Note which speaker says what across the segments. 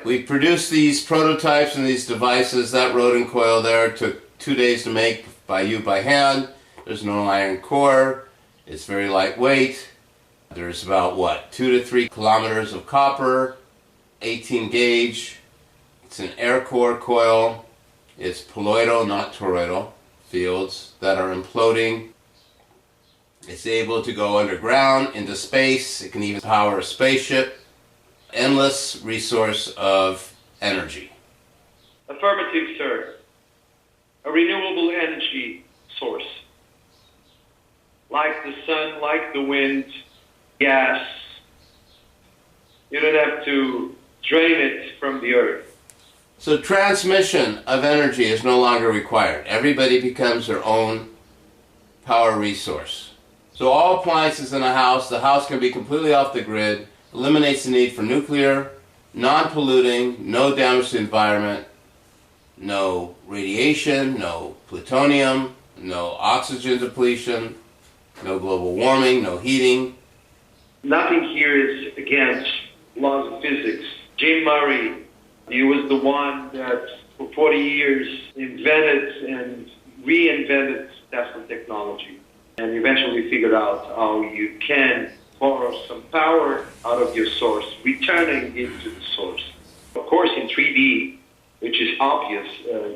Speaker 1: We produced these prototypes and these devices. That rodent coil there took 2 days to make by hand. There's no iron core. It's very lightweight. There's about, 2 to 3 kilometers of copper, 18 gauge. It's an air core coil. It's polloidal, not toroidal fields that are imploding. It's able to go underground, into space. It can even power a spaceship. Endless resource of energy.
Speaker 2: Affirmative, sir. A renewable energy source. Like the sun, like the wind, gas. You don't have to drain it from the earth.
Speaker 1: So transmission of energy is no longer required. Everybody becomes their own power resource. So all appliances in the house can be completely off the grid, eliminates the need for nuclear, non-polluting, no damage to the environment, no radiation, no plutonium, no oxygen depletion, no global warming, no heating.
Speaker 2: Nothing here is against laws of physics. Jim Murray, he was the one that for 40 years invented and reinvented Tesla technology and eventually figured out how you can borrow some power out of your source, returning into the source. Of course, in 3D, which is obvious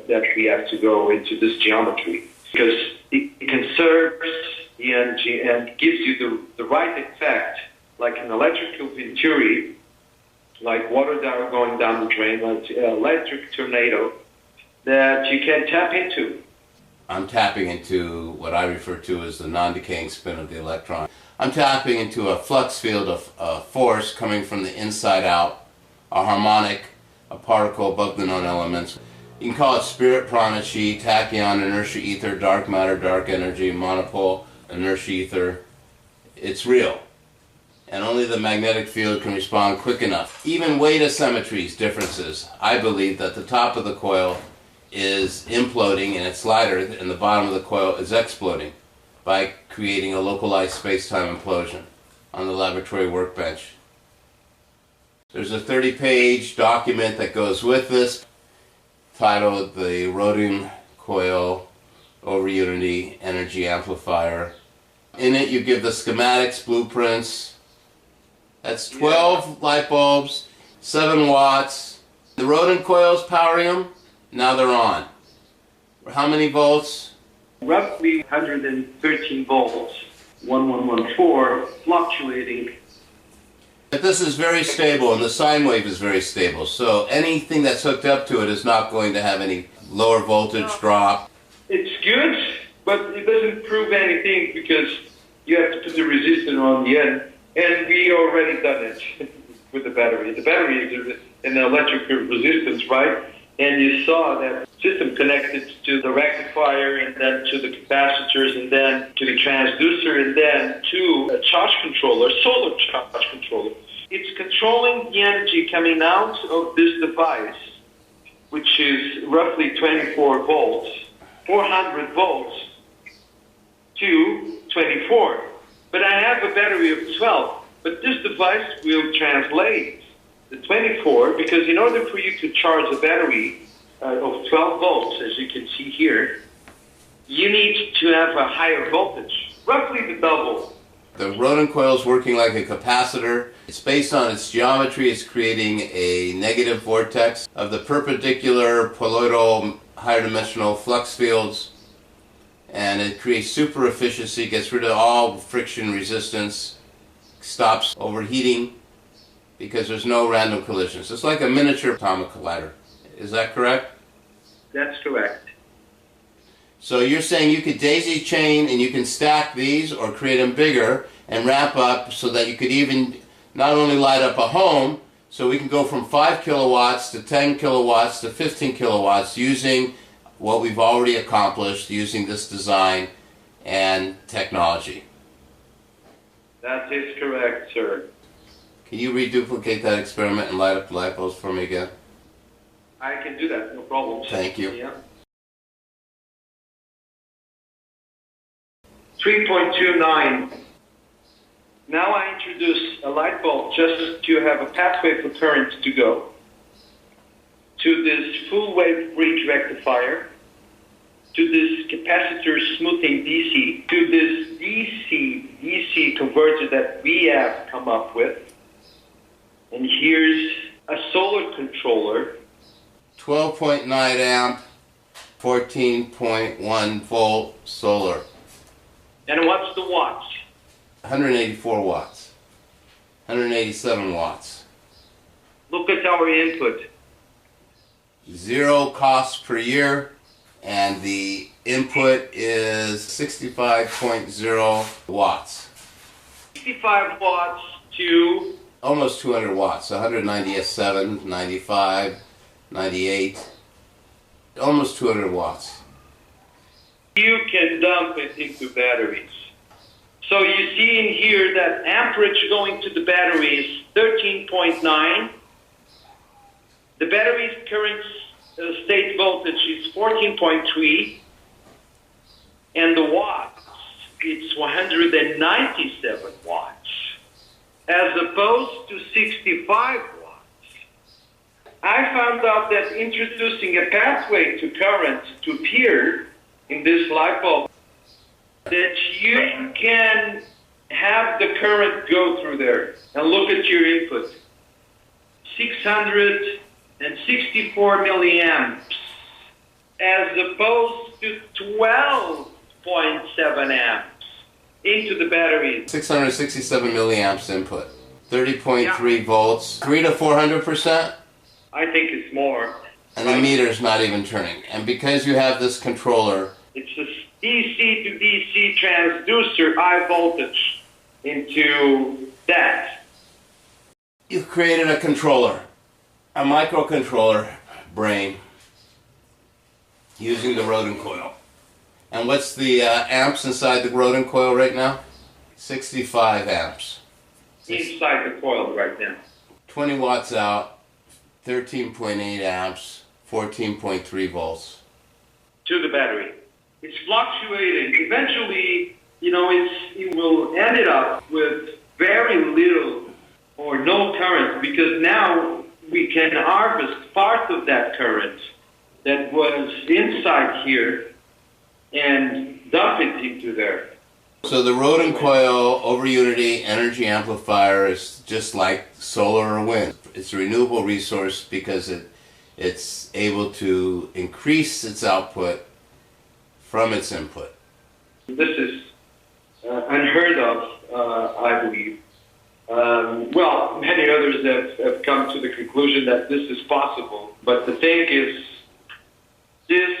Speaker 2: that we have to go into this geometry, because it conserves the energy and gives you the right effect, like an electrical venturi, like water going down the drain, like electric tornado, that you can tap into.
Speaker 1: I'm tapping into what I refer to as the non-decaying spin of the electron. I'm tapping into a flux field of force coming from the inside out, a harmonic, a particle above the known elements. You can call it spirit, prana, chi, tachyon, inertia ether, dark matter, dark energy, monopole, inertia ether. It's real. And only the magnetic field can respond quick enough. Even weight asymmetries, differences. I believe that the top of the coil is imploding and it's lighter, and the bottom of the coil is exploding by creating a localized space-time implosion on the laboratory workbench. There's a 30-page document that goes with this, titled the Rhodium Coil over Unity Energy Amplifier. In it you give the schematics, blueprints. That's 12 light bulbs, 7 watts. The Rhodium coils powering them, now they're on. How many volts?
Speaker 2: Roughly 113 volts, 1114, fluctuating.
Speaker 1: But this is very stable, and the sine wave is very stable, so anything that's hooked up to it is not going to have any lower voltage drop.
Speaker 2: It's good, but it doesn't prove anything because you have to put the resistor on the end, and we already done it with the battery. The battery is an electrical resistance, right? And you saw that system connected to the rectifier and then to the capacitors and then to the transducer and then to a charge controller, solar charge controller. It's controlling the energy coming out of this device, which is roughly 24 volts, 400 volts to 24. But I have a battery of 12, but this device will translate the 24, because in order for you to charge a battery of 12 volts, as you can see here, you need to have a higher voltage, roughly the double.
Speaker 1: The Rhodium coil is working like a capacitor. It's based on its geometry. It's creating a negative vortex of the perpendicular polloidal higher dimensional flux fields, and it creates super efficiency, gets rid of all friction resistance, stops overheating, because there's no random collisions. It's like a miniature atomic collider. Is that correct?
Speaker 2: That's correct.
Speaker 1: So you're saying you could daisy chain and you can stack these or create them bigger and wrap up so that you could even not only light up a home, so we can go from 5 kilowatts to 10 kilowatts to 15 kilowatts using what we've already accomplished using this design and technology.
Speaker 2: That is correct, sir.
Speaker 1: Can you reduplicate that experiment and light up the light bulbs for me again?
Speaker 2: I can do that, no problem.
Speaker 1: Thank you.
Speaker 2: Yeah. 3.29. Now I introduce a light bulb just to have a pathway for current to go. to this full wave bridge rectifier, to this capacitor smoothing DC, to this DC converter that we have come up with. And here's a solar controller.
Speaker 1: 12.9 amp, 14.1 volt solar.
Speaker 2: And what's the watts?
Speaker 1: 184 watts. 187 watts.
Speaker 2: Look at our input.
Speaker 1: 0 cost per year, and the input is 65.0 watts.
Speaker 2: 65 watts to
Speaker 1: Almost 200 watts. 197, 95, 98. Almost 200 watts.
Speaker 2: you can dump it into batteries. So you see in here that amperage going to the battery is 13.9. The battery's current state voltage is 14.3. And the watts, it's 197 watts, as opposed to 65 watts. I found out that introducing a pathway to current to appear in this light bulb, that you can have the current go through there. And look at your input. 664 milliamps, as opposed to 12.7 amps into the battery.
Speaker 1: 667 milliamps input. 30.3 volts. 3 to 400%.
Speaker 2: I think it's more.
Speaker 1: And the meter's not even turning. And because you have this controller,
Speaker 2: It's a DC to DC transducer, high voltage, into that.
Speaker 1: you've created a controller, a microcontroller brain, using the Rodin coil. And what's the amps inside the Rodin coil right now? 65 amps.
Speaker 2: Inside the coil right now.
Speaker 1: 20 watts out, 13.8 amps, 14.3 volts.
Speaker 2: To the battery. It's fluctuating. Eventually, it will end it up with very little or no current, because now we can harvest part of that current that was inside here and dump it into there.
Speaker 1: So the Rodin coil over unity energy amplifier is just like solar or wind. It's a renewable resource because it's able to increase its output from its input.
Speaker 2: This is unheard of, I believe. Many others have come to the conclusion that this is possible. But the thing is, this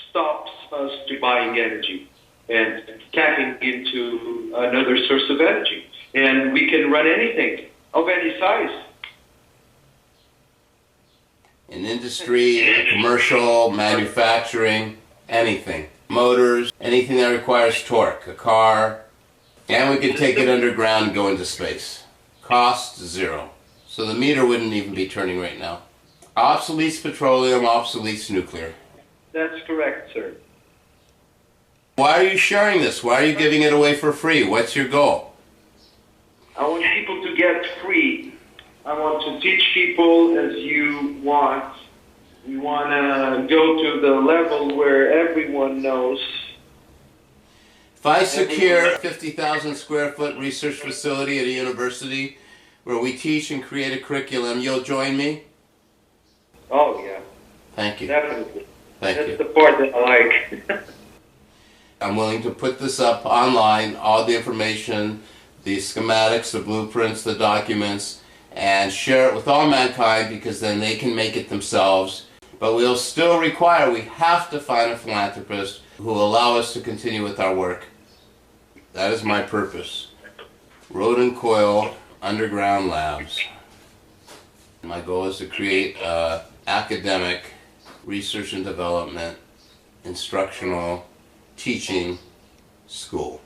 Speaker 2: stops us to buying energy and tapping into another source of energy. And we can run anything of any size.
Speaker 1: In industry, commercial, manufacturing, anything. Motors, anything that requires torque, a car, and we can take it underground and go into space. Cost, 0. So the meter wouldn't even be turning right now. Obsoletes petroleum, obsoletes nuclear.
Speaker 2: That's correct, sir.
Speaker 1: Why are you sharing this? Why are you giving it away for free? What's your goal?
Speaker 2: I want people to get free. I want to teach people as you want. We want to go to the level where everyone knows.
Speaker 1: If I secure a 50,000 square foot research facility at a university where we teach and create a curriculum, you'll join me?
Speaker 2: Oh, yeah.
Speaker 1: Thank you.
Speaker 2: Definitely.
Speaker 1: Thank
Speaker 2: That's
Speaker 1: you.
Speaker 2: the part that I like.
Speaker 1: I'm willing to put this up online, all the information, the schematics, the blueprints, the documents, and share it with all mankind, because then they can make it themselves. But we'll still require, we have to find a philanthropist who will allow us to continue with our work. That is my purpose. Rodin Coil Underground Labs. My goal is to create academic, research and development, instructional, teaching school.